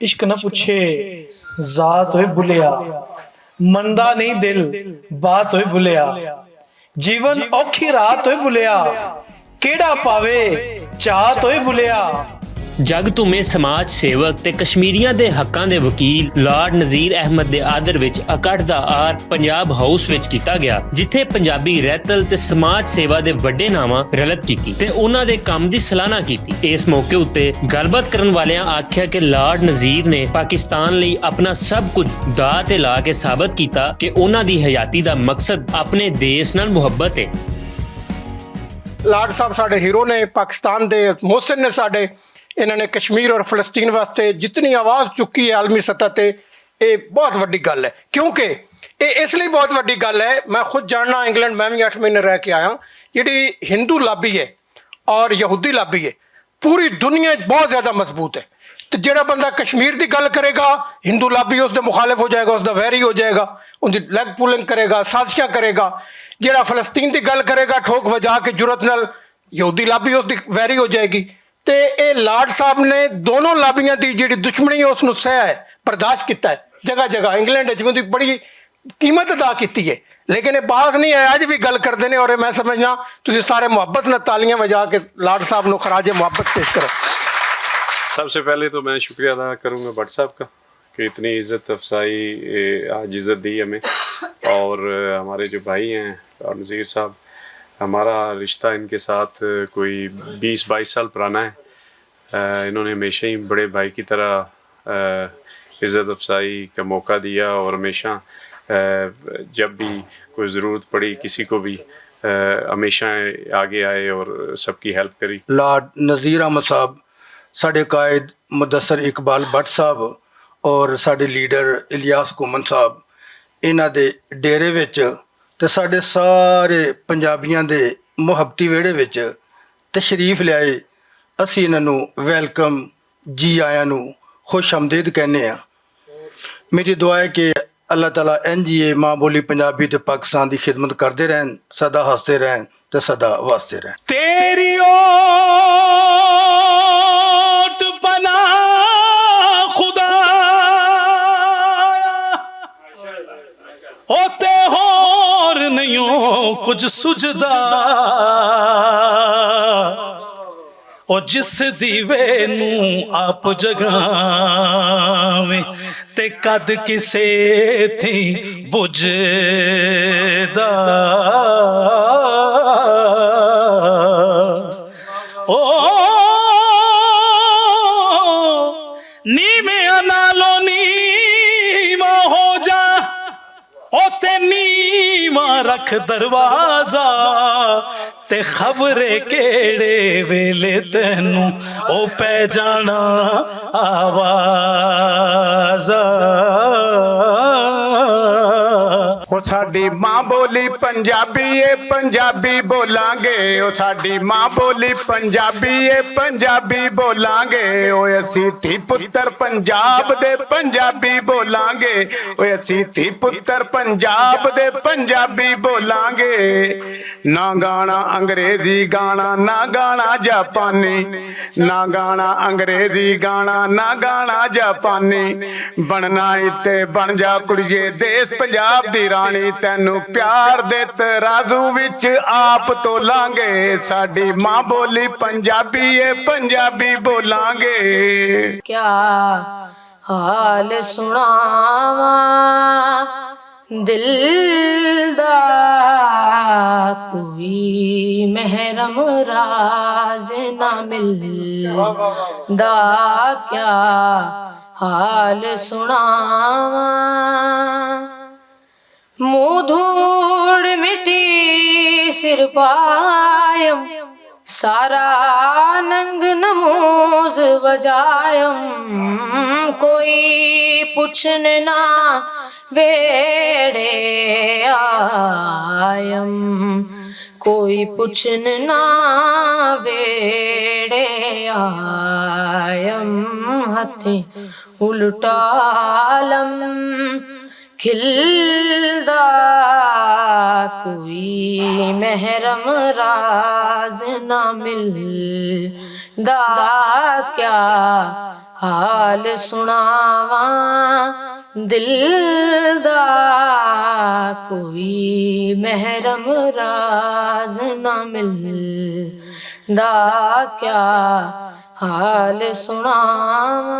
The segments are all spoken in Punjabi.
इश्क न पूछे जात होए भुलिया, मंदा नहीं दिल बात होए भुलिया, जीवन औखी रात होए भुलिया, केड़ा पावे चाहत होए भुलिया। ਜਗ ਧੁਮੇ ਸਮਾਜ ਸੇਵਕ ਤੇ ਕਸ਼ਮੀਰੀਆਂ ਦੇ ਹੱਕਾਂ ਦੇ ਵਕੀਲ ਲਾਰਡ ਨਜ਼ੀਰ ਅਹਿਮਦ ਦੇ ਆਦਰ ਵਿੱਚ ਇਕੱਠ ਦਾ ਆਰ ਪੰਜਾਬ ਹਾਊਸ ਵਿੱਚ ਕੀਤਾ ਗਿਆ, ਜਿੱਥੇ ਪੰਜਾਬੀ ਰਹਿਤਲ ਤੇ ਸਮਾਜ ਸੇਵਾ ਦੇ ਵੱਡੇ ਨਾਵਾਂ ਰਲਤ ਕੀਤੀ ਤੇ ਉਹਨਾਂ ਦੇ ਕੰਮ ਦੀ ਸਲਾਹਨਾ ਕੀਤੀ। ਇਸ ਮੌਕੇ ਉੱਤੇ ਗੱਲਬਾਤ ਕਰਨ ਵਾਲਿਆਂ ਆਖਿਆ ਕਿ ਲਾਰਡ ਨਜ਼ੀਰ ਨੇ ਪਾਕਿਸਤਾਨ ਲਈ ਆਪਣਾ ਸਭ ਕੁਝ ਦਾਅ ਤੇ ਲਾ ਕੇ ਸਾਬਤ ਕੀਤਾ ਕਿ ਉਹਨਾਂ ਦੀ ਹਯਾਤੀ ਦਾ ਮਕਸਦ ਆਪਣੇ ਦੇਸ਼ ਨਾਲ ਮੁਹੱਬਤ ਹੈ। ਲਾਰਡ ਸਾਹਿਬ ਸਾਡੇ ਹੀਰੋ ਨੇ, ਪਾਕਿਸਤਾਨ ਦੇ ਮੋਹਸਿਨ ਨੇ ਸਾਡੇ। ਇਹਨਾਂ ਨੇ ਕਸ਼ਮੀਰ ਔਰ ਫਲਸਤੀਨ ਵਾਸਤੇ ਜਿਤਨੀ ਆਵਾਜ਼ ਚੁੱਕੀ ਹੈ ਆਲਮੀ ਸਤਹ ਤੇ, ਇਹ ਬਹੁਤ ਵੱਡੀ ਗੱਲ ਹੈ। ਕਿਉਂਕਿ ਇਹ ਇਸ ਲਈ ਬਹੁਤ ਵੱਡੀ ਗੱਲ ਹੈ, ਮੈਂ ਖੁਦ ਜਾਣਨਾ, ਇੰਗਲੈਂਡ ਮੈਂ ਵੀ 8 ਮਹੀਨੇ ਰਹਿ ਕੇ ਆਇਆ। ਜਿਹੜੀ ਹਿੰਦੂ ਲਾਬੀ ਹੈ ਔਰ ਯਹੂਦੀ ਲਾਬੀ ਹੈ ਪੂਰੀ ਦੁਨੀਆ 'ਚ ਬਹੁਤ ਜ਼ਿਆਦਾ ਮਜ਼ਬੂਤ ਹੈ। ਤੇ ਜਿਹੜਾ ਬੰਦਾ ਕਸ਼ਮੀਰ ਦੀ ਗੱਲ ਕਰੇਗਾ, ਹਿੰਦੂ ਲਾਬੀ ਉਸ ਦੇ ਮੁਖਾਲਿਫ ਹੋ ਜਾਏਗਾ, ਉਸ ਦਾ ਵੈਰੀ ਹੋ ਜਾਏਗਾ, ਉਹਦੀ ਲੈਗ ਪੁਲਿੰਗ ਕਰੇਗਾ, ਸਾਜ਼ਿਸ਼ਾਂ ਕਰੇਗਾ। ਜਿਹੜਾ ਫਲਸਤੀਨ ਦੀ ਗੱਲ ਕਰੇਗਾ ਠੋਕ ਵਜਾ ਕੇ ਜੁਰਤ ਨਾਲ, ਯਹੂਦੀ ਲਾਬੀ ਉਸ ਦੀ ਵੈਰੀ ਹੋ ਜਾਏਗੀ। ਤੇ ਇਹ ਲਾਰਡ ਸਾਹਿਬ ਨੇ ਦੋਨੋਂ ਲਾਬੀਆਂ ਦੀ ਜਿਹੜੀ ਦੁਸ਼ਮਣੀ ਹੈ ਉਸ ਨੂੰ ਸਹਿ ਹੈ, ਬਰਦਾਸ਼ਤ ਕੀਤਾ ਹੈ। ਜਗ੍ਹਾ ਜਗ੍ਹਾ ਇੰਗਲੈਂਡ ਵਿੱਚ ਉਹਦੀ ਬੜੀ ਕੀਮਤ ਅਦਾ ਕੀਤੀ ਹੈ, ਲੇਕਿਨ ਇਹ ਬਾਤ ਨਹੀਂ ਹੈ, ਅੱਜ ਵੀ ਗੱਲ ਕਰਦੇ ਨੇ। ਔਰ ਮੈਂ ਸਮਝਣਾ ਤੁਸੀਂ ਸਾਰੇ ਮੁਹੱਬਤ ਨਾਲ ਤਾਲੀਆਂ ਵਜਾ ਕੇ लार्ड साहब को खराज मोहब्बत पेश करो। सबसे पहले तो मैं शुक्रिया अदा करूँगा भट्ट साहब का कि इतनी इज़्ज़त अफसाई आज इज़्ज़त दी हमें। और हमारे जो भाई हैं और नज़ीर साहब, हमारा रिश्ता इनके साथ कोई 20-22 साल पुराना है। इन्होंने हमेशा ही बड़े भाई की तरह इज़्ज़त अफसाई का मौका दिया और हमेशा जब भी कोई ज़रूरत पड़ी किसी को भी हमेशा आगे आए और सबकी हेल्प करी। लार्ड नज़ीर अहमद साहब, साढ़े कायद मुदस्सर इकबाल भट्ट साहब और साढ़े लीडर इलियास घुमन साहब, इन्हां दे डेरे विच ते साढ़े सारे पंजाबियां दे मुहब्बती विहड़े विच तशरीफ लियाए। असीं इन्हां नूं वैलकम, जी आयां नूं खुश आमदीद कहने आ। मेरी दुआ है कि अल्लाह ताला NGA माँ बोली पंजाबी ते पाकिस्तान की खिदमत करते रहन, सदा हंसते रहन ते सदा वास्ते रहन। तेरी ओट बना खुदा होते होर नहीं हो कुछ सुझदा, और जिस दीवे नूं आप जगावे ते कद किसे थी बुझदा। ओ नीमे नालो नीमा हो जा, ओ ते नीमा रख दरवाजा, ते खबरे केड़े वेले तेनू ओ पै जाना आवाज़ा। ओ साडी माँ बोली पंजाबी है पंजाबी बोलांगे, ओ साडी माँ बोली पंजाबी है पंजाबी बोलांगे। ओ असी धी पुत्तर पंजाब दे पंजाबी बोलांगे, ओ असी धी पुत्तर पंजाब दे पंजाबी बोलांगे। ना गाना अंग्रेजी गाना, ना गाना जापानी, ना गाना अंग्रेजी गाना, ना गाना जापानी। बनना इत्ते बन जा कुड़िए देश पंजाब दी रानी, तैनू प्यार दे तराजू विच आप तोलांगे। साडी माँ बोली पंजाबी है पंजाबी बोलांगे। क्या हाल सुनावा दिल दा, कोई महरम राज ना मिलदा। क्या हाल सुनावा, मुँह धूड़ मिट्टी सिर पायम, सारा नंग नमूज बजायम। कोई पूछने ना वेड़े आयम, कोई पूछने ना वेड़े आयम। हथी उल्टालम खिलदा, कोई महरम राज ना मिलदा। क्या ਹਾਲ ਸੁਣਾਵਾਂ ਦਿਲ ਦਾ ਕੋਈ ਮਹਿਰਮ ਰਾਜ਼ ਨਾ ਮਿਲਦਾ ਕਿਆ ਹਾਲ ਸੁਣਾਵਾਂ।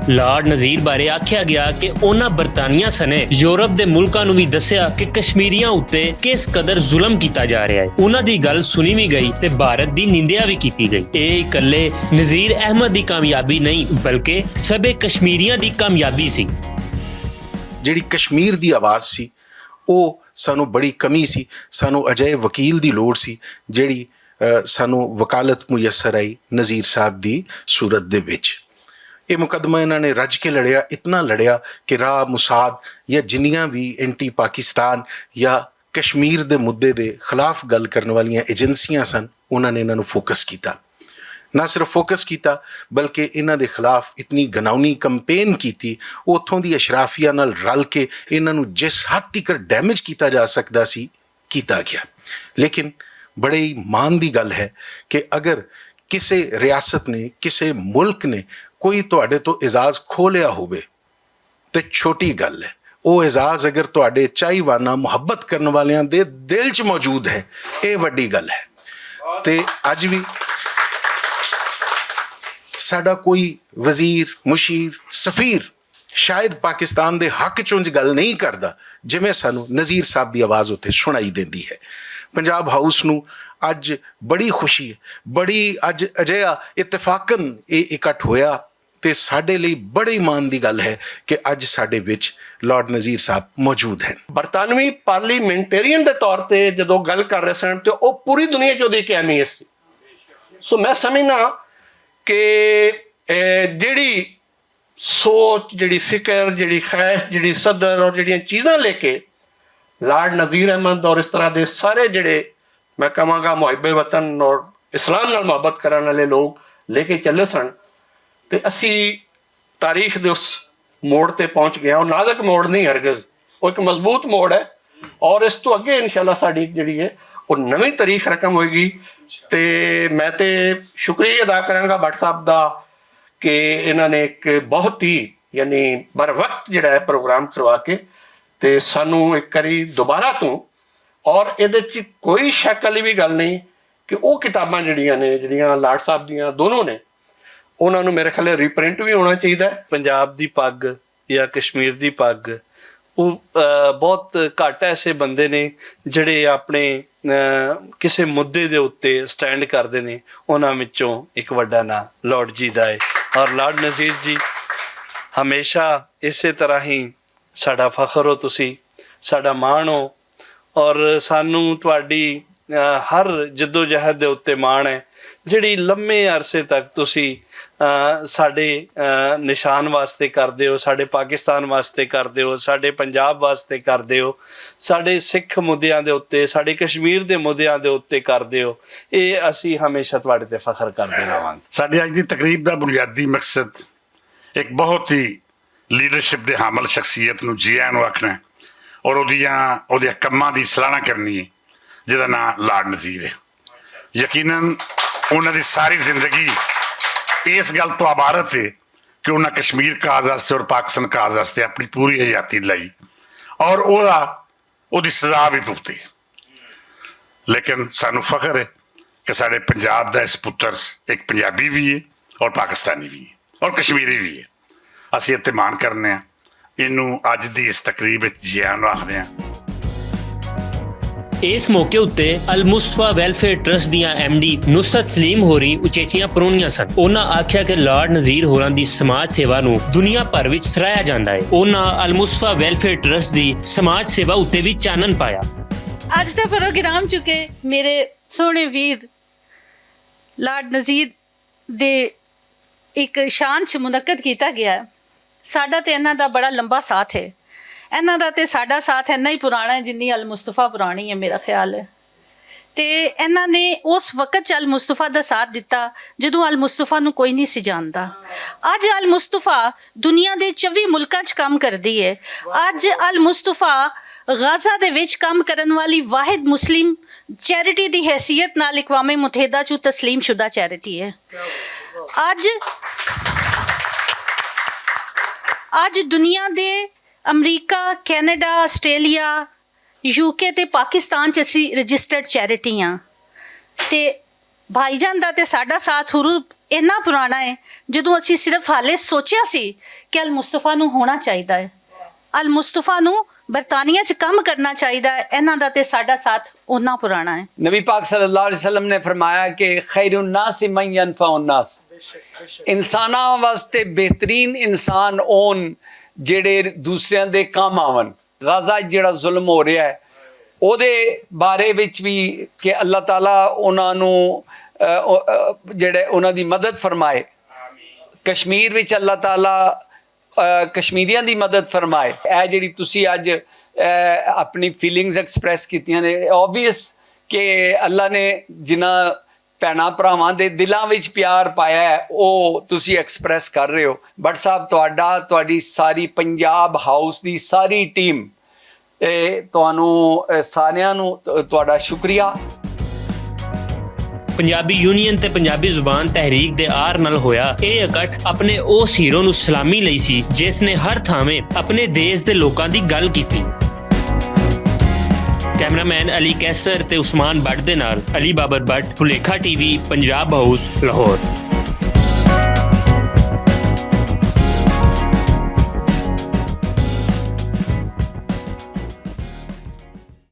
ਲਾਰਡ ਨਜ਼ੀਰ ਬਾਰੇ ਆਖਿਆ ਗਿਆ ਕਿ ਉਹਨਾਂ ਬਰਤਾਨੀਆ ਸਣੇ ਯੂਰਪ ਦੇ ਮੁਲਕਾਂ ਨੂੰ ਵੀ ਦੱਸਿਆ ਕਿ ਕਸ਼ਮੀਰੀਆਂ ਉੱਤੇ ਕਿਸ ਕਦਰ ਜ਼ੁਲਮ ਕੀਤਾ ਜਾ ਰਿਹਾ ਹੈ। ਉਹਨਾਂ ਦੀ ਗੱਲ ਸੁਣੀ ਵੀ ਗਈ ਤੇ ਭਾਰਤ ਦੀ ਨਿੰਦਿਆ ਵੀ ਕੀਤੀ ਗਈ। ਇਹ ਇਕੱਲੇ ਨਜ਼ੀਰ ਅਹਿਮਦ ਦੀ ਕਾਮਯਾਬੀ ਨਹੀਂ ਬਲਕਿ ਸਭੇ ਕਸ਼ਮੀਰੀਆਂ ਦੀ ਕਾਮਯਾਬੀ ਸੀ। ਜਿਹੜੀ ਕਸ਼ਮੀਰ ਦੀ ਆਵਾਜ਼ ਸੀ ਉਹ ਸਾਨੂੰ ਬੜੀ ਕਮੀ ਸੀ। ਸਾਨੂੰ ਅਜਿਹੇ ਵਕੀਲ ਦੀ ਲੋੜ ਸੀ ਜਿਹੜੀ ਸਾਨੂੰ ਵਕਾਲਤ ਮੁਯੱਸਰ ਆਈ ਨਜ਼ੀਰ ਸਾਹਿਬ ਦੀ ਸੂਰਤ ਦੇ ਵਿੱਚ। ਇਹ ਮੁਕੱਦਮਾ ਇਹਨਾਂ ਨੇ ਰੱਜ ਕੇ ਲੜਿਆ, ਇਤਨਾ ਲੜਿਆ ਕਿ ਰਾਹ ਮੁਸਾਦ ਜਾਂ ਜਿੰਨੀਆਂ ਵੀ ਐਂਟੀ ਪਾਕਿਸਤਾਨ ਜਾਂ ਕਸ਼ਮੀਰ ਦੇ ਮੁੱਦੇ ਦੇ ਖਿਲਾਫ ਗੱਲ ਕਰਨ ਵਾਲੀਆਂ ਏਜੰਸੀਆਂ ਸਨ, ਉਹਨਾਂ ਨੇ ਇਹਨਾਂ ਨੂੰ ਫੋਕਸ ਕੀਤਾ। ਨਾ ਸਿਰਫ ਫੋਕਸ ਕੀਤਾ ਬਲਕਿ ਇਹਨਾਂ ਦੇ ਖਿਲਾਫ ਇਤਨੀ ਗਨਾਉਣੀ ਕੰਪੇਨ ਕੀਤੀ, ਉੱਥੋਂ ਦੀ ਅਸ਼ਰਾਫੀਆ ਨਾਲ ਰਲ ਕੇ ਇਹਨਾਂ ਨੂੰ ਜਿਸ ਹੱਦ ਤੱਕ ਡੈਮੇਜ ਕੀਤਾ ਜਾ ਸਕਦਾ ਸੀ ਕੀਤਾ ਗਿਆ। ਲੇਕਿਨ ਬੜੇ ਹੀ ਮਾਣ ਦੀ ਗੱਲ ਹੈ ਕਿ ਅਗਰ ਕਿਸੇ ਰਿਆਸਤ ਨੇ, ਕਿਸੇ ਮੁਲਕ ਨੇ ਕੋਈ ਤੁਹਾਡੇ ਤੋਂ ਇਜਾਜ਼ ਖੋਹ ਲਿਆ ਹੋਵੇ ਤੇ ਛੋਟੀ ਗੱਲ ਹੈ। ਉਹ ਇਜਾਜ਼ ਅਗਰ ਤੁਹਾਡੇ ਚਾਹੀਵਾਨਾ ਮੁਹੱਬਤ ਕਰਨ ਵਾਲਿਆਂ ਦੇ ਦਿਲ 'ਚ ਮੌਜੂਦ ਹੈ, ਇਹ ਵੱਡੀ ਗੱਲ ਹੈ। ਤੇ ਅੱਜ ਵੀ ਸਾਡਾ ਕੋਈ ਵਜ਼ੀਰ, ਮੁਸ਼ੀਰ, ਸਫੀਰ ਸ਼ਾਇਦ ਪਾਕਿਸਤਾਨ ਦੇ ਹੱਕ 'ਚੋਂ ਗੱਲ ਨਹੀਂ ਕਰਦਾ ਜਿਵੇਂ ਸਾਨੂੰ ਨਜ਼ੀਰ ਸਾਹਿਬ ਦੀ ਆਵਾਜ਼ ਉੱਥੇ ਸੁਣਾਈ ਦਿੰਦੀ ਹੈ। ਪੰਜਾਬ ਹਾਊਸ ਨੂੰ ਅੱਜ ਬੜੀ ਖੁਸ਼ੀ ਹੈ, ਬੜੀ ਅੱਜ ਅਜਿਹਾ ਇਤਫਾਕਨ ਇਹ ਇਕੱਠ ਹੋਇਆ ਤੇ ਸਾਡੇ ਲਈ ਬੜੀ ਮਾਣ ਦੀ ਗੱਲ ਹੈ ਕਿ ਅੱਜ ਸਾਡੇ ਵਿੱਚ ਲਾਰਡ ਨਜ਼ੀਰ ਸਾਹਿਬ ਮੌਜੂਦ ਹਨ। ਬਰਤਾਨਵੀ ਪਾਰਲੀਮੈਂਟੇਰੀਅਨ ਦੇ ਤੌਰ ਤੇ ਜਦੋਂ ਗੱਲ ਕਰ ਰਹੇ ਸਨ ਤੇ ਉਹ ਪੂਰੀ ਦੁਨੀਆ 'ਚ ਉਹਦੀ ਇੱਕ ਅਹਿਮੀਅਤ ਸੀ। ਸੋ ਮੈਂ ਸਮਝਦਾ ਕਿ ਜਿਹੜੀ ਸੋਚ, ਜਿਹੜੀ ਫਿਕਰ, ਜਿਹੜੀ ਖੈਸ਼, ਜਿਹੜੀ ਸਦਰ ਔਰ ਜਿਹੜੀਆਂ ਚੀਜ਼ਾਂ ਲੈ ਕੇ ਲਾਰਡ ਨਜ਼ੀਰ ਅਹਿਮਦ ਔਰ ਇਸ ਤਰ੍ਹਾਂ ਦੇ ਸਾਰੇ ਜਿਹੜੇ ਮੈਂ ਕਹਾਂਗਾ ਮੁਹੱਬੇ ਵਤਨ ਔਰ ਇਸਲਾਮ ਨਾਲ ਮੁਹੱਬਤ ਕਰਨ ਵਾਲੇ ਲੋਕ ਲੈ ਕੇ ਚੱਲੇ ਸਨ ਤੇ ਅਸੀਂ ਤਾਰੀਖ ਦੇ ਉਸ ਮੋੜ ਤੇ ਪਹੁੰਚ ਗਏ। ਉਹ ਨਾਜ਼ੁਕ ਮੋੜ ਨਹੀਂ ਹਰਗਜ਼, ਉਹ ਇੱਕ ਮਜ਼ਬੂਤ ਮੋੜ ਹੈ ਔਰ ਇਸ ਤੋਂ ਅੱਗੇ ਇਨਸ਼ਾਅੱਲਾ ਸਾਡੀ ਜਿਹੜੀ ਹੈ ਉਹ ਨਵੀਂ ਤਾਰੀਖ ਰਕਮ ਹੋਏਗੀ। ਤੇ ਮੈਂ ਤੇ ਸ਼ੁਕਰੀਆ ਅਦਾ ਕਰਾਂਗਾ ਭੱਟ ਸਾਹਿਬ ਦਾ ਕਿ ਇਹਨਾਂ ਨੇ ਇੱਕ ਬਹੁਤ ਹੀ ਯਾਨੀ ਬਰ ਵਕਤ ਜਿਹੜਾ ਹੈ ਪ੍ਰੋਗਰਾਮ ਕਰਵਾ ਕੇ ਤੇ ਸਾਨੂੰ ਇੱਕ ਵਾਰੀ ਦੁਬਾਰਾ ਤੋਂ ਔਰ ਇਹਦੇ 'ਚ ਕੋਈ ਸ਼ੱਕ ਵਾਲੀ ਵੀ ਗੱਲ ਨਹੀਂ ਕਿ ਉਹ ਕਿਤਾਬਾਂ ਜਿਹੜੀਆਂ ਨੇ, ਜਿਹੜੀਆਂ ਲਾਰਡ ਸਾਹਿਬ ਦੀਆਂ ਦੋਨੋਂ ਨੇ, ਉਹਨਾਂ ਨੂੰ ਮੇਰੇ ਖਿਆਲ ਰੀਪ੍ਰਿੰਟ ਵੀ ਹੋਣਾ ਚਾਹੀਦਾ ਹੈ। ਪੰਜਾਬ ਦੀ ਪੱਗ ਜਾਂ ਕਸ਼ਮੀਰ ਦੀ ਪੱਗ, ਉਹ ਬਹੁਤ ਘੱਟ ਐਸੇ ਬੰਦੇ ਨੇ ਜਿਹੜੇ ਆਪਣੇ ਕਿਸੇ ਮੁੱਦੇ ਦੇ ਉੱਤੇ ਸਟੈਂਡ ਕਰਦੇ ਨੇ। ਉਹਨਾਂ ਵਿੱਚੋਂ ਇੱਕ ਵੱਡਾ ਨਾਂ ਲਾਰਡ ਜੀ ਦਾ ਹੈ ਔਰ ਲਾਰਡ ਨਜ਼ੀਰ ਜੀ ਹਮੇਸ਼ਾ ਇਸੇ ਤਰ੍ਹਾਂ ਹੀ ਸਾਡਾ ਫਖਰ ਹੋ, ਤੁਸੀਂ ਸਾਡਾ ਮਾਣ ਹੋ ਔਰ ਸਾਨੂੰ ਤੁਹਾਡੀ ਹਰ ਜੱਦੋ ਜਹਿਦ ਦੇ ਉੱਤੇ ਮਾਣ ਹੈ ਜਿਹੜੀ ਲੰਮੇ ਅਰਸੇ ਤੱਕ ਤੁਸੀਂ ਸਾਡੇ ਨਿਸ਼ਾਨ ਵਾਸਤੇ ਕਰਦੇ ਹੋ, ਸਾਡੇ ਪਾਕਿਸਤਾਨ ਵਾਸਤੇ ਕਰਦੇ ਹੋ, ਸਾਡੇ ਪੰਜਾਬ ਵਾਸਤੇ ਕਰਦੇ ਹੋ, ਸਾਡੇ ਸਿੱਖ ਮੁੱਦਿਆਂ ਦੇ ਉੱਤੇ, ਸਾਡੇ ਕਸ਼ਮੀਰ ਦੇ ਮੁੱਦਿਆਂ ਦੇ ਉੱਤੇ ਕਰਦੇ ਹੋ। ਇਹ ਅਸੀਂ ਹਮੇਸ਼ਾ ਤੁਹਾਡੇ ਤੇ ਫਖਰ ਕਰਦੇ ਰਹਾਂਗੇ। ਸਾਡੀ ਅੱਜ ਦੀ ਤਕਰੀਬ ਦਾ ਬੁਨਿਆਦੀ ਮਕਸਦ ਇੱਕ ਬਹੁਤ ਹੀ ਲੀਡਰਸ਼ਿਪ ਦੇ ਹਾਮਲ ਸ਼ਖਸੀਅਤ ਨੂੰ ਜੀ ਆਇਆਂ ਨੂੰ ਆਖਣਾ ਔਰ ਉਹਦੇ ਕੰਮਾਂ ਦੀ ਸਲਾਹਨਾ ਕਰਨੀ ਹੈ ਜਿਹਦਾ ਨਾਮ ਲਾਰਡ ਨਜ਼ੀਰ ਹੈ। ਯਕੀਨਨ ਉਹਨਾਂ ਦੀ ਸਾਰੀ ਜ਼ਿੰਦਗੀ ਇਸ ਗੱਲ ਤੋਂ ਇਬਾਰਤ ਹੈ ਕਿ ਉਹਨਾਂ ਕਸ਼ਮੀਰ ਕਾਜ਼ ਵਾਸਤੇ ਔਰ ਪਾਕਿਸਤਾਨ ਕਾਜ਼ ਵਾਸਤੇ ਆਪਣੀ ਪੂਰੀ ਹਯਾਤੀ ਲਈ ਔਰ ਉਹਦੀ ਸਜ਼ਾ ਵੀ ਭੁਗਤੀ। ਲੇਕਿਨ ਸਾਨੂੰ ਫਖਰ ਹੈ ਕਿ ਸਾਡੇ ਪੰਜਾਬ ਦਾ ਇਸ ਪੁੱਤਰ ਇੱਕ ਪੰਜਾਬੀ ਵੀ ਹੈ ਔਰ ਪਾਕਿਸਤਾਨੀ ਵੀ ਹੈ ਔਰ ਕਸ਼ਮੀਰੀ ਵੀ ਹੈ। ਅਸੀਂ ਇੱਥੇ ਮਾਣ ਕਰਨੇ ਹਾਂ। ਇਹਨੂੰ ਅੱਜ ਦੀ ਇਸ ਤਕਰੀਬ ਵਿੱਚ ਜੀ ਆਇਆਂ ਨੂੰ ਆਖਦੇ ਹਾਂ। ਇਸ ਮੌਕੇ ਉੱਤੇ ਅਲ ਮੁਸਤਫਾ ਵੈਲਫੇਅਰ ਟਰਸਟ ਦੀਆਂ MD ਨੁਸਰਤ ਸਲੀਮ ਹੋਰੀ ਉਚੇਚੀਆਂ ਪਰੋਣੀਆਂ ਸਨ। ਉਹਨਾਂ ਆਖਿਆ ਕਿ ਲਾਰਡ ਨਜ਼ੀਰ ਹੋਰਾਂ ਦੀ ਸਮਾਜ ਸੇਵਾ ਨੂੰ ਦੁਨੀਆ ਭਰ ਵਿੱਚ ਸਰਾਹਿਆ ਜਾਂਦਾ ਹੈ। ਉਹਨਾਂ ਅਲ ਮੁਸਤਫਾ ਵੈਲਫੇਅਰ ਟਰਸਟ ਦੀ ਸਮਾਜ ਸੇਵਾ ਉੱਤੇ ਵੀ ਚਾਨਣ ਪਾਇਆ। ਅੱਜ ਦਾ ਪ੍ਰੋਗਰਾਮ ਚੁੱਕੇ ਮੇਰੇ ਸੋਹਣੇ ਵੀਰ ਲਾਰਡ ਨਜ਼ੀਰ ਦੇ ਇੱਕ ਸ਼ਾਨ 'ਚ ਮੁਨੱਕਦ ਕੀਤਾ ਗਿਆ। ਸਾਡਾ ਤੇ ਇਹਨਾਂ ਦਾ ਬੜਾ ਲੰਬਾ ਸਾਥ ਹੈ। ਇਹਨਾਂ ਦਾ ਤੇ ਸਾਡਾ ਸਾਥ ਇੰਨਾ ਹੀ ਪੁਰਾਣਾ ਹੈ ਜਿੰਨੀ ਅਲ ਮੁਸਤਫਾ ਪੁਰਾਣੀ ਹੈ ਮੇਰਾ ਖਿਆਲ ਹੈ। ਤੇ ਇਹਨਾਂ ਨੇ ਉਸ ਵਕਤ 'ਚ ਅਲ ਮੁਸਤਫਾ ਦਾ ਸਾਥ ਦਿੱਤਾ ਜਦੋਂ ਅਲ ਮੁਸਤਫਾ ਨੂੰ ਕੋਈ ਨਹੀਂ ਸੀ ਜਾਣਦਾ। ਅੱਜ ਅਲ ਮੁਸਤਫਾ ਦੁਨੀਆ ਦੇ 24 ਮੁਲਕਾਂ 'ਚ ਕੰਮ ਕਰਦੀ ਹੈ। ਅੱਜ ਅਲ ਮੁਸਤਫਾ ਗਾਜ਼ਾ ਦੇ ਵਿੱਚ ਕੰਮ ਕਰਨ ਵਾਲੀ ਵਾਹਿਦ ਮੁਸਲਿਮ ਚੈਰਿਟੀ ਦੀ ਹੈਸੀਅਤ ਨਾਲ ਇਕਵਾਮੇ ਮੁਤਹਿਦਾ 'ਚ ਤਸਲੀਮ ਸ਼ੁਦਾ ਚੈਰਿਟੀ ਹੈ। ਅੱਜ ਦੁਨੀਆ ਦੇ ਅਮਰੀਕਾ, ਕੈਨੇਡਾ, ਆਸਟ੍ਰੇਲੀਆ, ਯੂਕੇ ਤੇ ਪਾਕਿਸਤਾਨ 'ਚ ਅਸੀਂ ਰਜਿਸਟਰਡ ਚੈਰਿਟੀ ਹਾਂ। ਤੇ ਭਾਈਜਾਨ ਦਾ ਤੇ ਸਾਡਾ ਸਾਥ ਹੁਰੂ ਇੰਨਾ ਪੁਰਾਣਾ ਹੈ, ਜਦੋਂ ਅਸੀਂ ਸਿਰਫ ਹਾਲੇ ਸੋਚਿਆ ਸੀ ਕਿ ਅਲ ਮੁਸਤਫਾ ਨੂੰ ਹੋਣਾ ਚਾਹੀਦਾ ਹੈ, ਅਲ ਮੁਸਤਫਾ ਨੂੰ ਬਰਤਾਨੀਆ 'ਚ ਕੰਮ ਕਰਨਾ ਚਾਹੀਦਾ ਹੈ, ਇਹਨਾਂ ਦਾ ਤੇ ਸਾਡਾ ਸਾਥ ਉਨਾ ਪੁਰਾਣਾ ਹੈ। नबी पाक सल्लल्लाहु अलैहि वसल्लम ने फरमाया कि खैरुन नास मन यनफउन नास, इंसानां वास्ते बेहतरीन इंसान ओन ਜਿਹੜੇ ਦੂਸਰਿਆਂ ਦੇ ਕੰਮ ਆਵਣ। ਗਾਜ਼ਾ ਜਿਹੜਾ ਜ਼ੁਲਮ ਹੋ ਰਿਹਾ ਹੈ ਉਹਦੇ ਬਾਰੇ ਵਿੱਚ ਵੀ ਕਿ ਅੱਲਾਹ ਤਾਲਾ ਉਹਨਾਂ ਨੂੰ ਜਿਹੜੇ ਉਹਨਾਂ ਦੀ ਮਦਦ ਫਰਮਾਏ। ਕਸ਼ਮੀਰ ਵਿੱਚ ਅੱਲਾਹ ਤਾਲਾ ਕਸ਼ਮੀਰੀਆਂ ਦੀ ਮਦਦ ਫਰਮਾਏ। ਇਹ ਜਿਹੜੀ ਤੁਸੀਂ ਅੱਜ ਆਪਣੀ ਫੀਲਿੰਗਸ ਐਕਸਪ੍ਰੈਸ ਕੀਤੀਆਂ ਨੇ, ਓਬਵੀਅਸ ਕਿ ਅੱਲਾ ਨੇ ਜਿਨ੍ਹਾਂ ਭੈਣਾਂ ਭਰਾਵਾਂ ਦੇ ਦਿਲਾਂ ਵਿੱਚ ਪਿਆਰ ਪਾਇਆ ਹੈ ਉਹ ਤੁਸੀਂ ਐਕਸਪ੍ਰੈਸ ਕਰ ਰਹੇ ਹੋ। ਭੱਟ ਸਾਹਿਬ, ਤੁਹਾਡੀ ਸਾਰੀ ਪੰਜਾਬ ਹਾਊਸ ਦੀ ਸਾਰੀ ਟੀਮ, ਤੁਹਾਨੂੰ ਸਾਰਿਆਂ ਨੂੰ ਤੁਹਾਡਾ ਸ਼ੁਕਰੀਆ। ਪੰਜਾਬੀ ਯੂਨੀਅਨ ਤੇ ਪੰਜਾਬੀ ਜ਼ੁਬਾਨ ਤਹਿਰੀਕ ਦੇ ਆਰ ਨਾਲ ਹੋਇਆ ਇਹ ਇਕੱਠ ਆਪਣੇ ਉਸ ਹੀਰੋ ਨੂੰ ਸਲਾਮੀ ਲਈ ਸੀ ਜਿਸ ਨੇ ਹਰ ਥਾਵੇਂ ਆਪਣੇ ਦੇਸ਼ ਦੇ ਲੋਕਾਂ ਦੀ ਗੱਲ ਕੀਤੀ। ਕੈਮਰਾਮੈਨ ਅਲੀ ਕੈਸਰ ਤੇ ਉਸਮਾਨ ਭੱਟ ਦੇ ਨਾਲ ਅਲੀ ਬਾਬਰ ਭੱਟ, ਭੁਲੇਖਾ ਟੀਵੀ, ਪੰਜਾਬ ਹਾਊਸ, ਲਾਹੌਰ।